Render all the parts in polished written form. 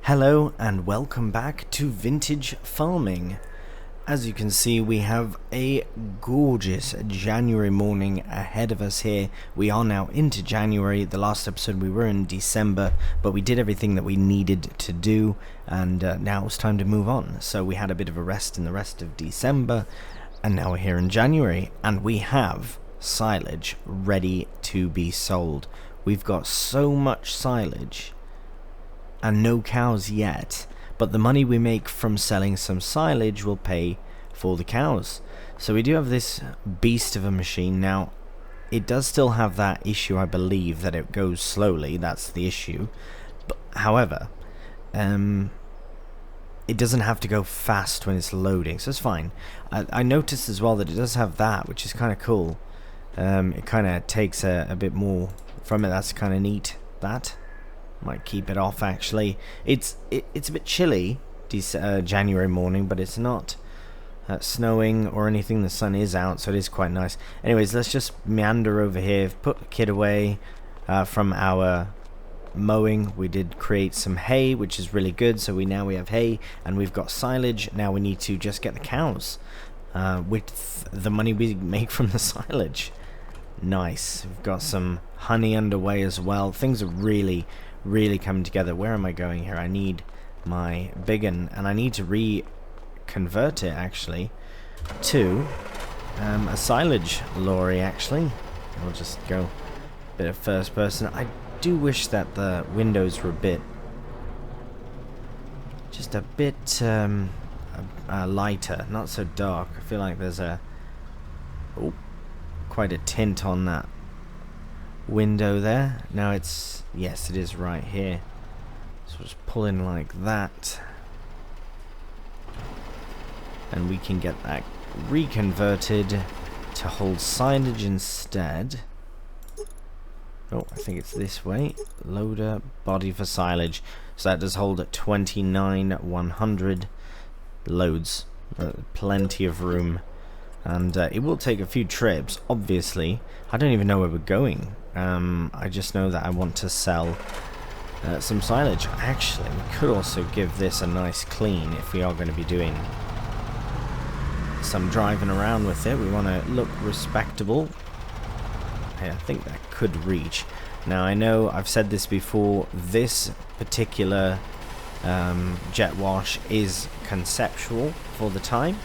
Hello and welcome back to Vintage Farming. As you can see, we have a gorgeous January morning ahead of us here. We are now into January. The last episode we were in December, but we did everything that we needed to do, and now it's time to move on. So we had a bit of a rest in the rest of December, and now we're here in January, and we have silage ready to be sold. We've got so much silage and no cows yet, but the money we make from selling some silage will pay for the cows. So we do have this beast of a machine. Now it does still have that issue, I believe, that it goes slowly. That's the issue. But however, it doesn't have to go fast when it's loading, so it's fine. I noticed as well that it does have that, which is kind of cool. It kind of takes a bit more from it. That's kind of neat. That might keep it off, actually. It's a bit chilly January morning, but it's not snowing or anything. The sun is out, so it is quite nice. Anyways, let's just meander over here, put the kid away from our mowing. We did create some hay, which is really good. So we have hay and we've got silage. Now we need to just get the cows with the money we make from the silage. Nice. We've got some honey underway as well. Things are really coming together. Where am I going here? I need my big one, and I need to reconvert it actually to a silage lorry. Actually, I'll just go a bit of first person. I do wish that the windows were just a bit lighter, not so dark. I feel like there's quite a tint on that window there. Now it's, yes, it is right here. So just pull in like that, and we can get that reconverted to hold silage instead. Oh, I think it's this way. Loader, body for silage. So that does hold at 29,100 loads. Plenty of room. And it will take a few trips, obviously. I don't even know where we're going. I just know that I want to sell some silage. Actually, we could also give this a nice clean if we are going to be doing some driving around with it. We want to look respectable. I think that could reach. Now, I know I've said this before. This particular jet wash is conceptual for the time.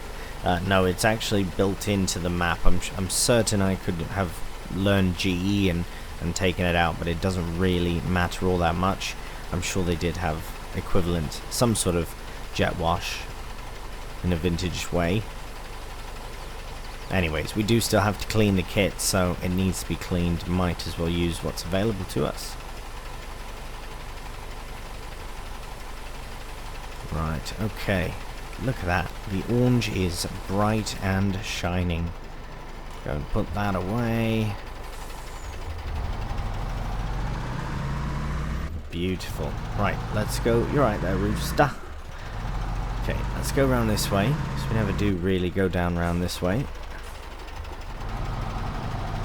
No, it's actually built into the map. I'm certain I could have learned GE and taken it out, but it doesn't really matter all that much. I'm sure they did have equivalent, some sort of jet wash in a vintage way. Anyways, we do still have to clean the kit, so it needs to be cleaned. Might as well use what's available to us. Right, okay. Look at that. The orange is bright and shining. Go and put that away. Beautiful. Right, let's go. You're right there, Rooster. Okay, let's go around this way. So we never do really go down around this way.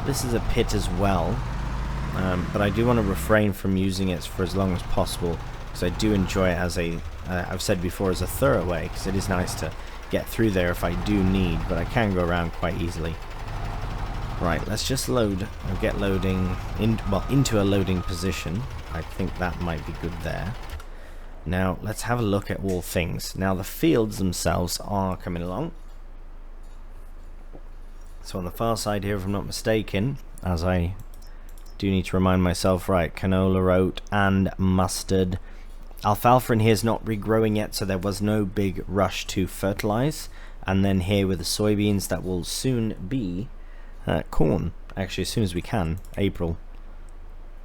This is a pit as well. But I do want to refrain from using it for as long as possible, because I do enjoy it as a I've said before, as a thoroughway, because it is nice to get through there if I do need, but I can go around quite easily. Right, let's just load and get loading into a loading position. I think that might be good there. Now let's have a look at all things. Now the fields themselves are coming along. So on the far side here, if I'm not mistaken, as I do need to remind myself, right, canola, oat and mustard. Alfalfa in here is not regrowing yet, so there was no big rush to fertilize. And then here with the soybeans, that will soon be corn. Actually, as soon as we can. April.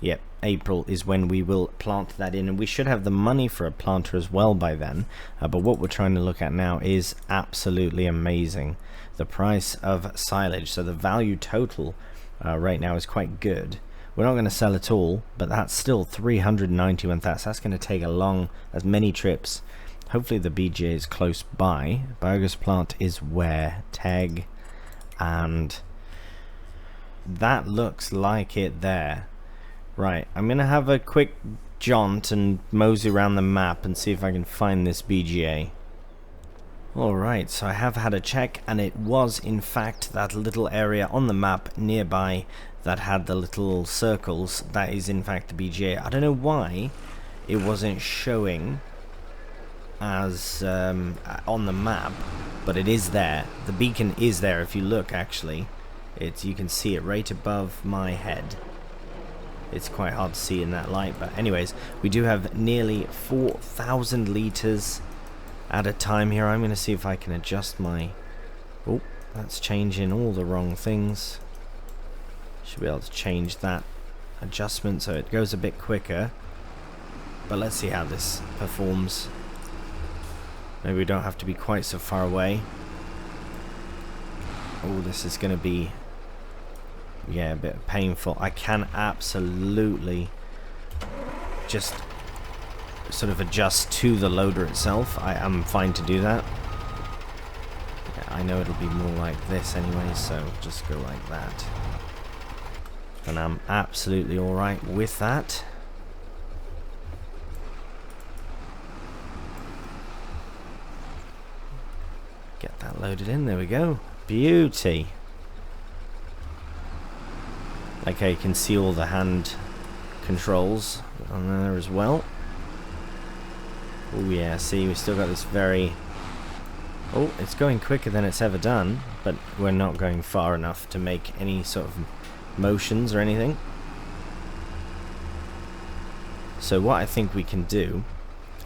Yep, April is when we will plant that in, and we should have the money for a planter as well by then. But what we're trying to look at now is absolutely amazing. The price of silage, so the value total right now is quite good. We're not going to sell it all, but that's still 391,000. That's going to take as many trips. Hopefully the BGA is close by. Biogas plant is where? Tag. And that looks like it there. Right, I'm going to have a quick jaunt and mosey around the map and see if I can find this BGA. Alright, so I have had a check, and it was in fact that little area on the map nearby that had the little circles. That is in fact the BGA. I don't know why it wasn't showing as on the map, but it is there. The beacon is there. If you look, actually, you can see it right above my head. It's quite hard to see in that light, but anyways, we do have nearly 4,000 liters at a time here. I'm going to see if I can adjust my... Oh, that's changing all the wrong things. Should be able to change that adjustment so it goes a bit quicker. But let's see how this performs. Maybe we don't have to be quite so far away. Oh, this is going to be, yeah, a bit painful. I can absolutely just sort of adjust to the loader itself. I am fine to do that. Yeah, I know it'll be more like this anyway, so just go like that. And I'm absolutely alright with that. Get that loaded in, there we go. Beauty. Okay, you can see all the hand controls on there as well. Oh yeah, see, we still got this very... Oh, it's going quicker than it's ever done, but we're not going far enough to make any sort of motions or anything. So what I think we can do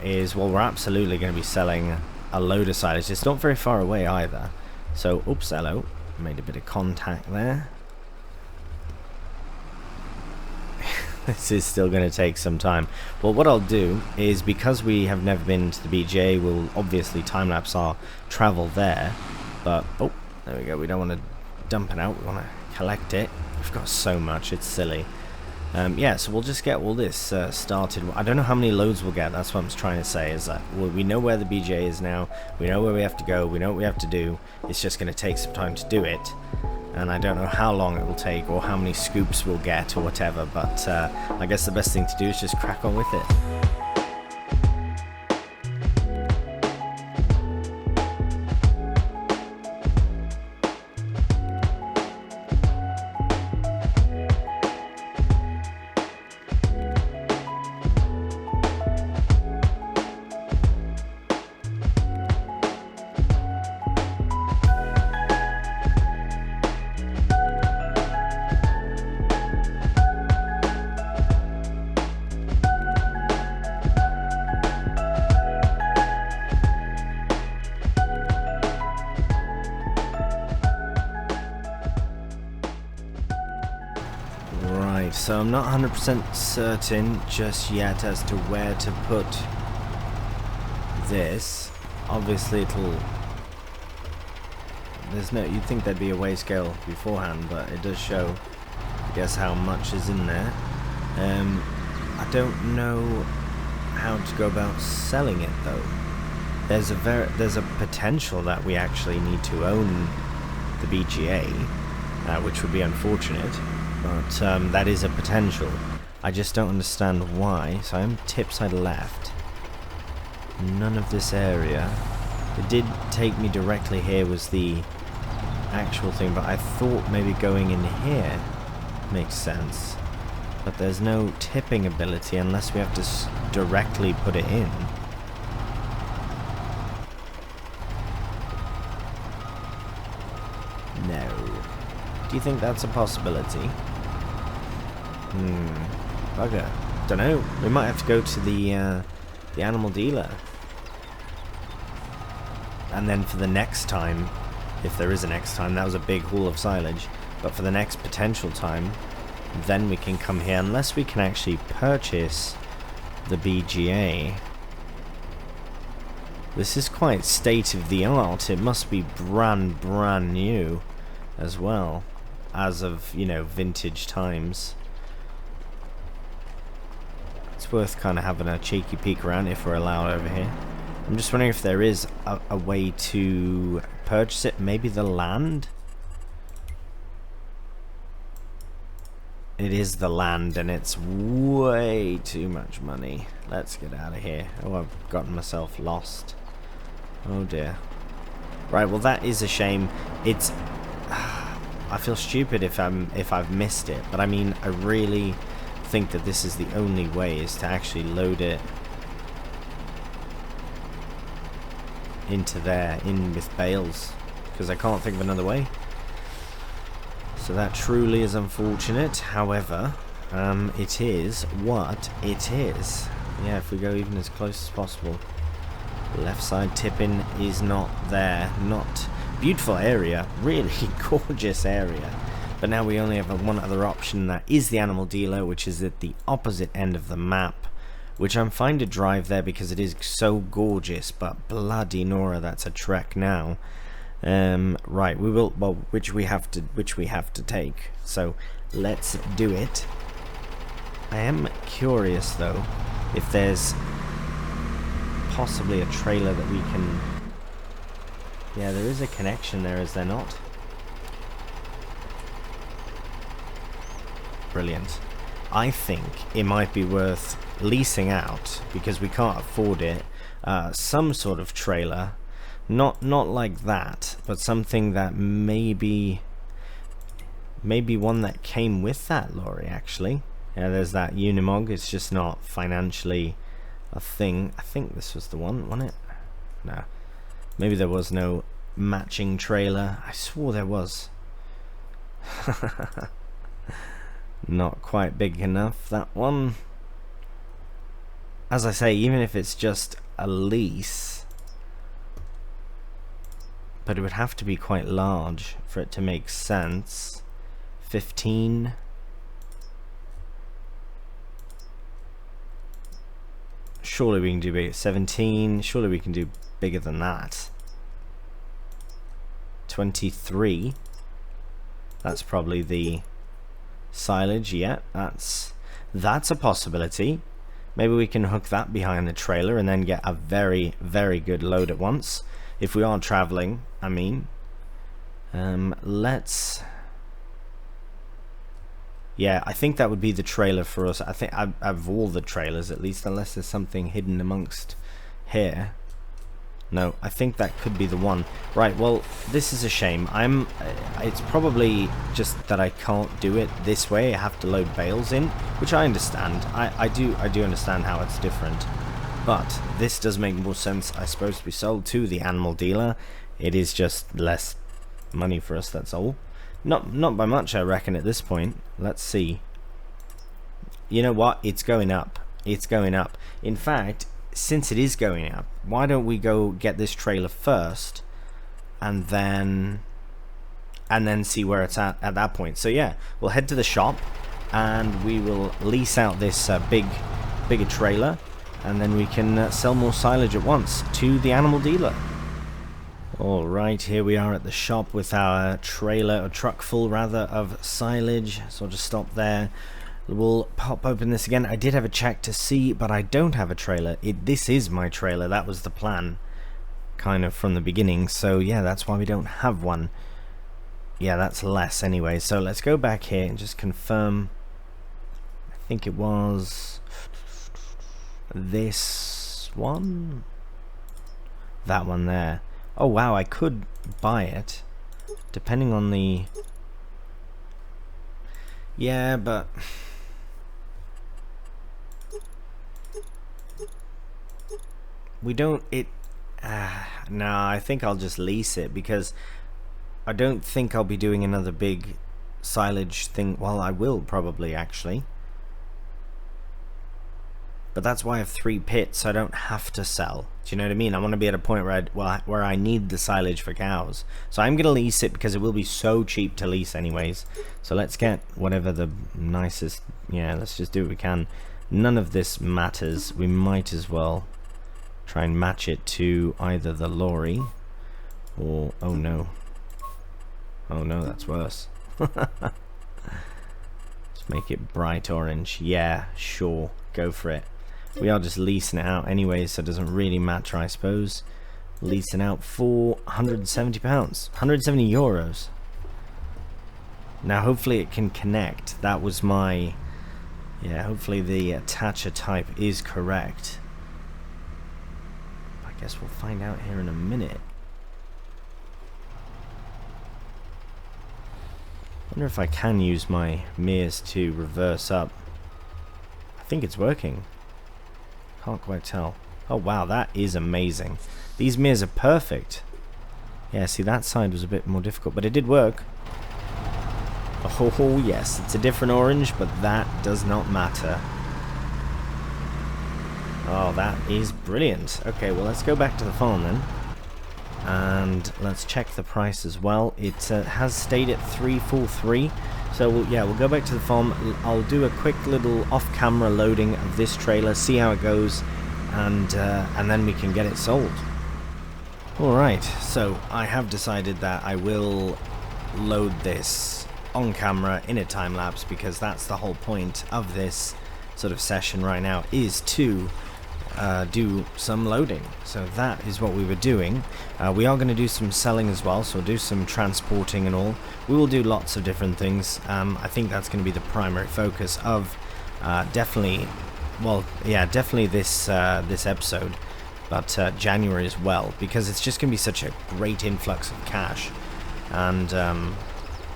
is, well, we're absolutely going to be selling a load of silage. It's not very far away either. So, oops, hello. Made a bit of contact there. This is still going to take some time. Well, what I'll do is, because we have never been to the BJ, we'll obviously time-lapse our travel there. But, oh, there we go. We don't want to dump it out. We want to collect it. We've got so much. It's silly. Yeah, so we'll just get all this started. I don't know how many loads we'll get. That's what I'm trying to say, is that we know where the BJ is now. We know where we have to go. We know what we have to do. It's just going to take some time to do it. And I don't know how long it will take or how many scoops we'll get or whatever. But I guess the best thing to do is just crack on with it. So I'm not 100% certain just yet as to where to put this. Obviously you'd think there'd be a weigh scale beforehand, but it does show, I guess, how much is in there. I don't know how to go about selling it though. There's a potential that we actually need to own the BGA, which would be unfortunate. But that is a potential. I just don't understand why. So I'm tip side left. None of this area. It did take me directly here was the actual thing, but I thought maybe going in here makes sense. But there's no tipping ability unless we have to directly put it in. No. Do you think that's a possibility? Bugger. Don't know. We might have to go to the animal dealer. And then for the next time, if there is a next time, that was a big haul of silage. But for the next potential time, then we can come here, unless we can actually purchase the BGA. This is quite state of the art. It must be brand new as well, as of, you know, vintage times. It's worth kind of having a cheeky peek around if we're allowed over here. I'm just wondering if there is a way to purchase it. Maybe the land? It is the land, and it's way too much money. Let's get out of here. Oh, I've gotten myself lost. Oh dear. Right, well that is a shame. It's... I feel stupid if I've missed it, but I mean, I really think that this is the only way, is to actually load it into there, in with bales, because I can't think of another way. So that truly is unfortunate. However, it is what it is. Yeah, if we go even as close as possible. Left side tipping is not there. Not beautiful area, really gorgeous area. But now we only have one other option, that is the animal dealer, which is at the opposite end of the map, which I'm fine to drive there because it is so gorgeous. But bloody Nora, that's a trek now. Right, we will, well, which we have to take. So let's do it. I am curious though if there's possibly a trailer that we can... Yeah, there is a connection there, is there not? Brilliant. I think it might be worth leasing out, because we can't afford it, some sort of trailer. Not like that, but something that maybe one that came with that lorry, actually. Yeah, there's that Unimog. It's just not financially a thing. I think this was the one, wasn't it? No. Maybe there was no matching trailer. I swore there was. Not quite big enough, that one. As I say, even if it's just a lease, but it would have to be quite large for it to make sense. 15. Surely we can do big. 17. Surely we can do bigger than that. 23. That's probably the silage. Yeah, that's a possibility. Maybe we can hook that behind the trailer and then get a very, very good load at once. If we are traveling, I mean. Let's... Yeah, I think that would be the trailer for us. I think of all the trailers, at least, unless there's something hidden amongst here. No, I think that could be the one. Right, well, this is a shame. It's probably just that I can't do it this way. I have to load bales in, which I understand. I do understand how it's different. But this does make more sense, I suppose, to be sold to the animal dealer. It is just less money for us, that's all. Not by much, I reckon, at this point. Let's see. You know what? It's going up. It's going up. In fact, since it is going up, why don't we go get this trailer first, and then see where it's at that point. So yeah, we'll head to the shop, and we will lease out this bigger trailer, and then we can sell more silage at once to the animal dealer. Alright, here we are at the shop with our trailer, or truck full rather, of silage. So I'll just stop there. We'll pop open this again. I did have a check to see, but I don't have a trailer. This is my trailer. That was the plan, kind of, from the beginning. So yeah, that's why we don't have one. Yeah, that's less anyway. So let's go back here and just confirm. I think it was this one. That one there. Oh wow, I could buy it, depending on the... Yeah, but... we don't... No, I think I'll just lease it, because I don't think I'll be doing another big silage thing. Well, I will probably, actually. But that's why I have 3 pits, so I don't have to sell. Do you know what I mean? I want to be at a point where I need the silage for cows. So I'm going to lease it, because it will be so cheap to lease anyways. So let's get whatever the nicest... Yeah, let's just do what we can. None of this matters. We might as well try and match it to either the lorry or... Oh no. Oh no, that's worse. Let's make it bright orange. Yeah, sure. Go for it. We are just leasing it out anyway, so it doesn't really matter, I suppose. Leasing out for £170. 170 euros. Now hopefully it can connect. That was my... Yeah, hopefully the attacher type is correct. I guess we'll find out here in a minute. Wonder if I can use my mirrors to reverse up. I think it's working. Can't quite tell. Oh wow, that is amazing. These mirrors are perfect. Yeah, see, that side was a bit more difficult, but it did work. Oh yes, it's a different orange, but that does not matter. Oh, that is brilliant. Okay, well, let's go back to the farm then. And let's check the price as well. It has stayed at 343. So we'll go back to the farm. I'll do a quick little off-camera loading of this trailer, see how it goes, and then we can get it sold. Alright, so I have decided that I will load this on camera in a time lapse, because that's the whole point of this sort of session right now, is to do some loading. So that is what we were doing. We are going to do some selling as well, so we'll do some transporting and all. We will do lots of different things. I think that's going to be the primary focus of definitely this episode, but January as well, because it's just going to be such a great influx of cash. And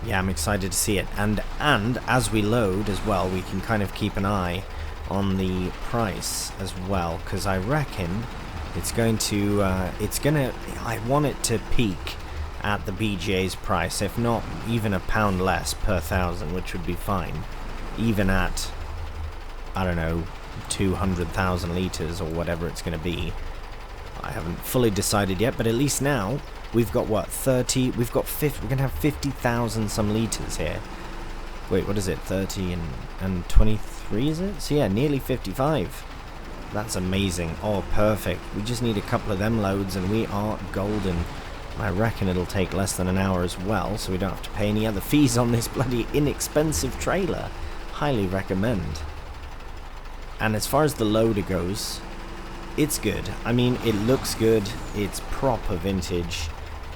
yeah, I'm excited to see it. And as we load as well, we can kind of keep an eye on the price as well, because I reckon it's going to I want it to peak at the BJ's price, if not even £1 less per 1,000, which would be fine, even at, I don't know, 200,000 litres or whatever it's going to be. I haven't fully decided yet, but at least now we've got what, 30, we're going to have 50,000 some litres here. Wait, what is it, 30 and 23 is it? So yeah, nearly 55. That's amazing. Oh, perfect. We just need a couple of them loads and we are golden. I reckon it'll take less than an hour as well, so we don't have to pay any other fees on this bloody inexpensive trailer. Highly recommend. And as far as the loader goes, it's good. I mean, it looks good, it's proper vintage,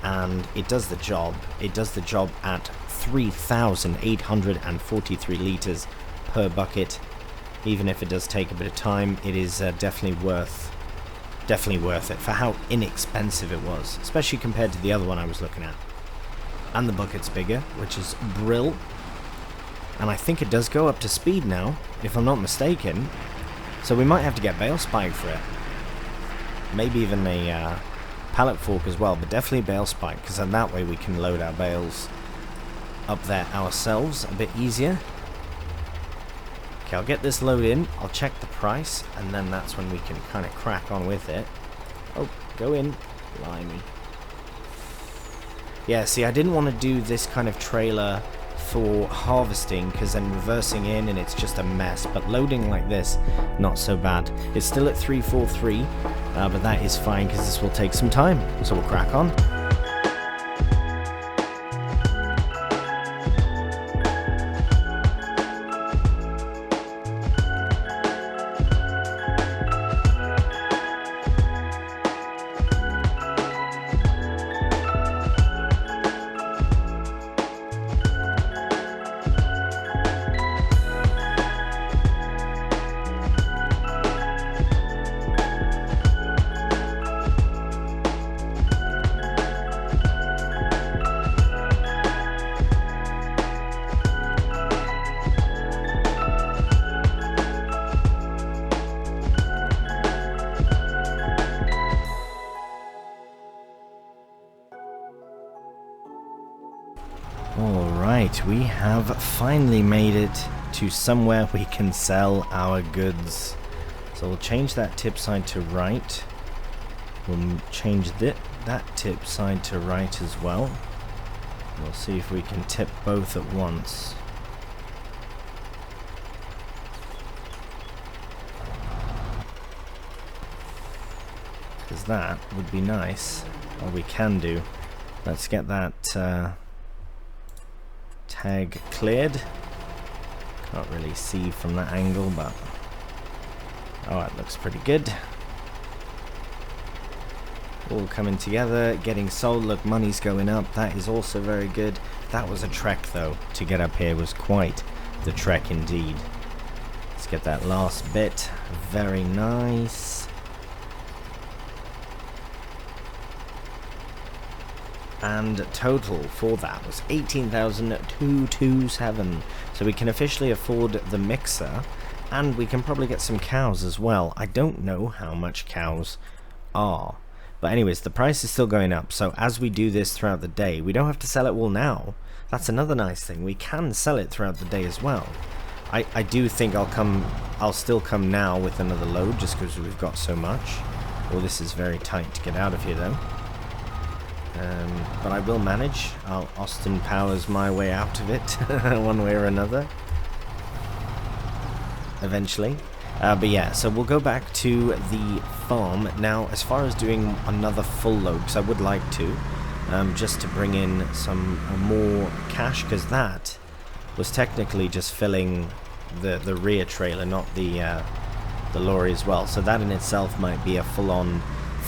and it does the job. It does the job at 3,843 litres per bucket. Even if it does take a bit of time, it is definitely worth it for how inexpensive it was, especially compared to the other one I was looking at. And the bucket's bigger, which is brill. And I think it does go up to speed now, if I'm not mistaken. So we might have to get bale spike for it. Maybe even a pallet fork as well, but definitely bale spike, because then that way we can load our bales up there ourselves a bit easier. Okay, I'll get this load in, I'll check the price, and then that's when we can kind of crack on with it. Oh, go in. Blimey. Yeah, see, I didn't want to do this kind of trailer for harvesting, because then reversing in and it's just a mess, but loading like this, not so bad. It's still at 343, but that is fine because this will take some time, so we'll crack on. Alright, we have finally made it to somewhere we can sell our goods. So we'll change that tip side to right. We'll change that tip side to right as well. We'll see if we can tip both at once. Because that would be nice. Or we can do. Let's get that tag cleared. Can't really see from that angle, but oh, it looks pretty good. all coming together, getting sold. Look, money's going up. That is also very good. That was a trek, though. To get up here was quite the trek indeed. Let's get that last bit. Very nice. And total for that was 18,227. So we can officially afford the mixer, and we can probably get some cows as well. I don't know how much cows are. But anyways, the price is still going up, so as we do this throughout the day, we don't have to sell it all now. That's another nice thing. We can sell it throughout the day as well. I do think I'll still come now with another load, just because we've got so much. Oh, this is very tight to get out of here, though. But I will manage. Austin Powers my way out of it, one way or another. Eventually. But yeah, so we'll go back to the farm. Now, as far as doing another full load, because I would like to, just to bring in some more cash, because that was technically just filling the rear trailer, not the lorry as well. So that in itself might be a full-on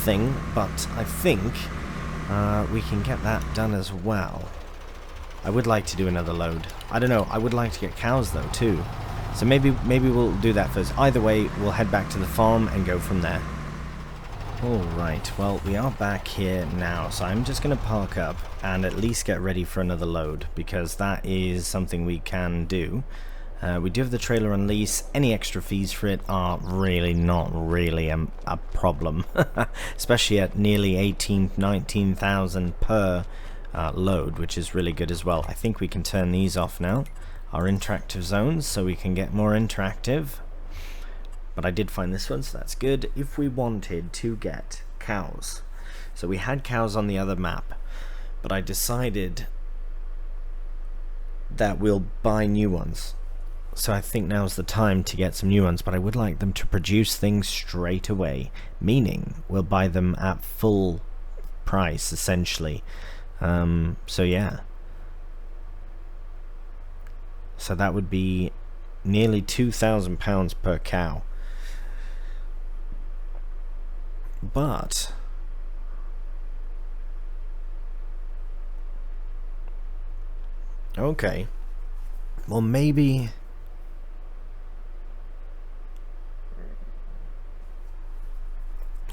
thing, but I think we can get that done as well. I would like to do another load. I don't know, I would like to get cows though too. So maybe we'll do that first. Either way, we'll head back to the farm and go from there. Alright, well, we are back here now, so I'm just going to park up and at least get ready for another load, because that is something we can do. We do have the trailer on lease. Any extra fees for it are really not really a problem, especially at nearly 19,000 per load, which is really good as well. I think we can turn these off now, our interactive zones, so we can get more interactive. But I did find this one, so that's good. If we wanted to get cows, so we had cows on the other map, but I decided that we'll buy new ones. So I think now's the time to get some new ones, but I would like them to produce things straight away, meaning we'll buy them at full price essentially. So yeah, so that would be nearly £2,000 per cow. But okay, well, maybe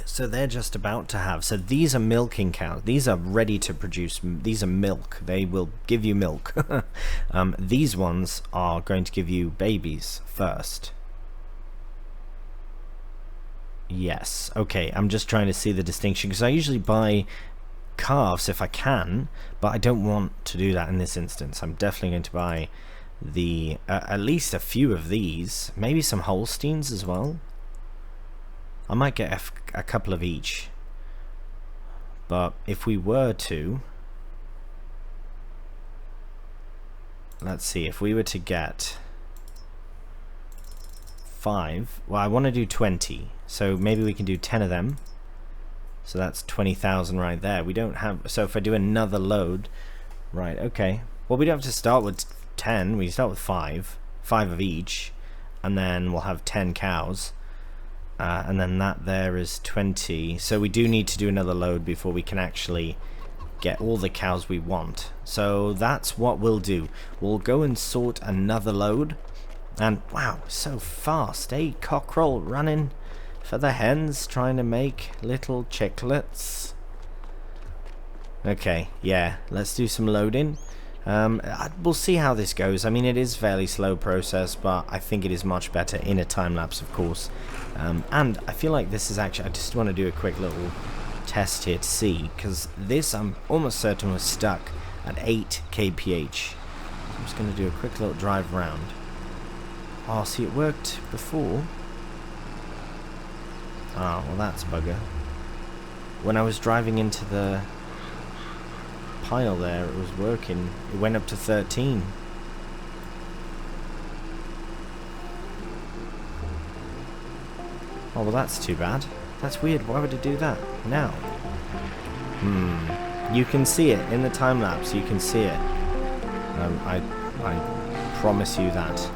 so they're just about to have, so these are milking cows, these are ready to produce, these are milk, they will give you milk. These ones are going to give you babies first. Yes, okay, I'm just trying to see the distinction, because I usually buy calves if I can, but I don't want to do that in this instance. I'm definitely going to buy the at least a few of these, maybe some Holsteins as well. I might get a couple of each, but if we were to, let's see, if we were to get 5, well, I want to do 20, so maybe we can do 10 of them, so that's 20,000 right there. We don't have, so if I do another load, right, okay, well, we don't have to start with 10, we start with 5 of each, and then we'll have 10 cows. And then that there is 20, so we do need to do another load before we can actually get all the cows we want. So that's what we'll do. We'll go and sort another load. And wow, so fast, eh? Cockerel running for the hens, trying to make little chicklets. Okay, yeah, let's do some loading. We'll see how this goes. I mean, it is a fairly slow process, but I think it is much better in a time lapse, of course. And I feel like this is actually, I just want to do a quick little test here to see, because this I'm almost certain was stuck at 8 kph. I'm just going to do a quick little drive around. Oh, see, it worked before. Oh, well, that's bugger. When I was driving into the pile there, it was working. It went up to 13. Oh, well, that's too bad. That's weird. Why would it do that now? You can see it in the time lapse. You can see it. I promise you that.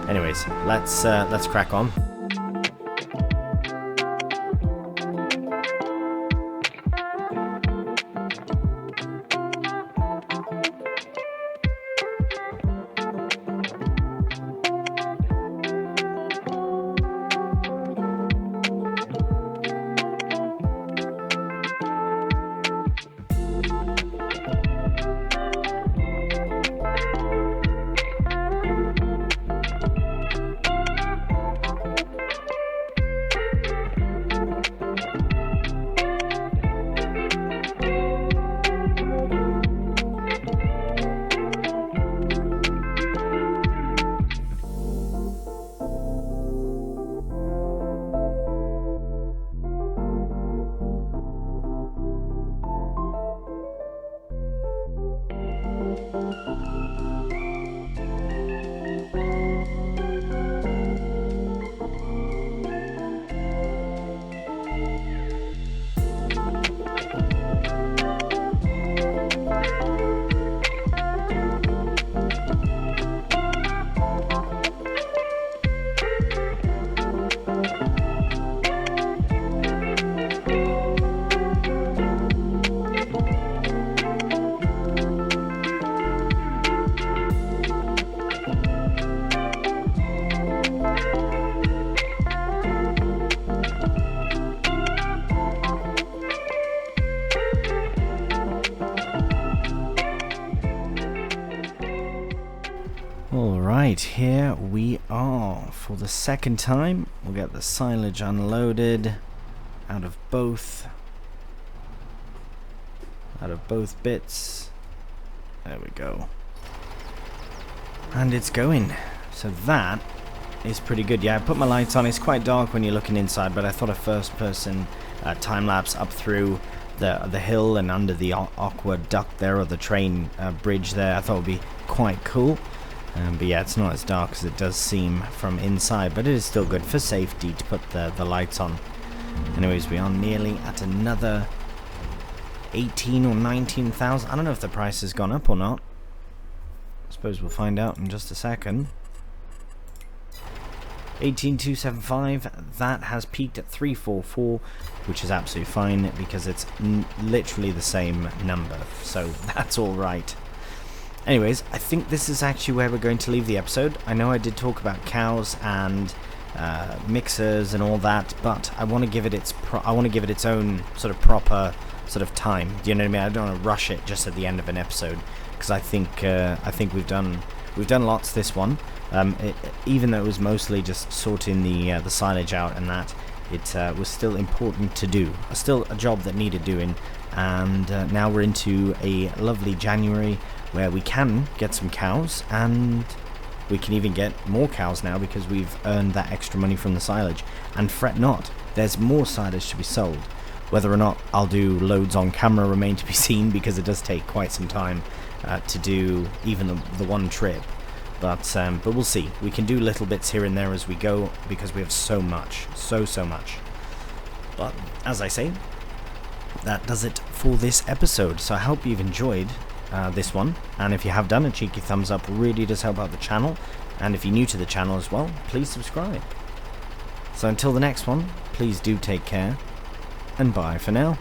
Anyways, let's crack on. Now, for the second time, we'll get the silage unloaded out of both bits. There we go. And it's going. So that is pretty good. Yeah, I put my lights on. It's quite dark when you're looking inside, but I thought a first-person time-lapse up through the hill and under the aqueduct there, or the train bridge there, I thought would be quite cool. But yeah, it's not as dark as it does seem from inside, but it is still good for safety to put the lights on. Anyways, we are nearly at another 18 or 19,000. I don't know if the price has gone up or not. I suppose we'll find out in just a second. 18,275, that has peaked at 344, which is absolutely fine because it's literally the same number, so that's all right. Anyways, I think this is actually where we're going to leave the episode. I know I did talk about cows and mixers and all that, but I want to give it its own sort of proper sort of time. Do you know what I mean? I don't want to rush it just at the end of an episode, because I think we've done lots this one. Even though it was mostly just sorting the silage out and that, it was still important to do. Still a job that needed doing. And now we're into a lovely January where we can get some cows, and we can even get more cows now because we've earned that extra money from the silage. And fret not, there's more silage to be sold. Whether or not I'll do loads on camera remain to be seen, because it does take quite some time to do even the one trip. But we'll see. We can do little bits here and there as we go, because we have so much. So much. But, as I say, that does it for this episode. So I hope you've enjoyed this one. And if you have done, a cheeky thumbs up really does help out the channel. And if you're new to the channel as well, please subscribe. So until the next one, please do take care. And bye for now.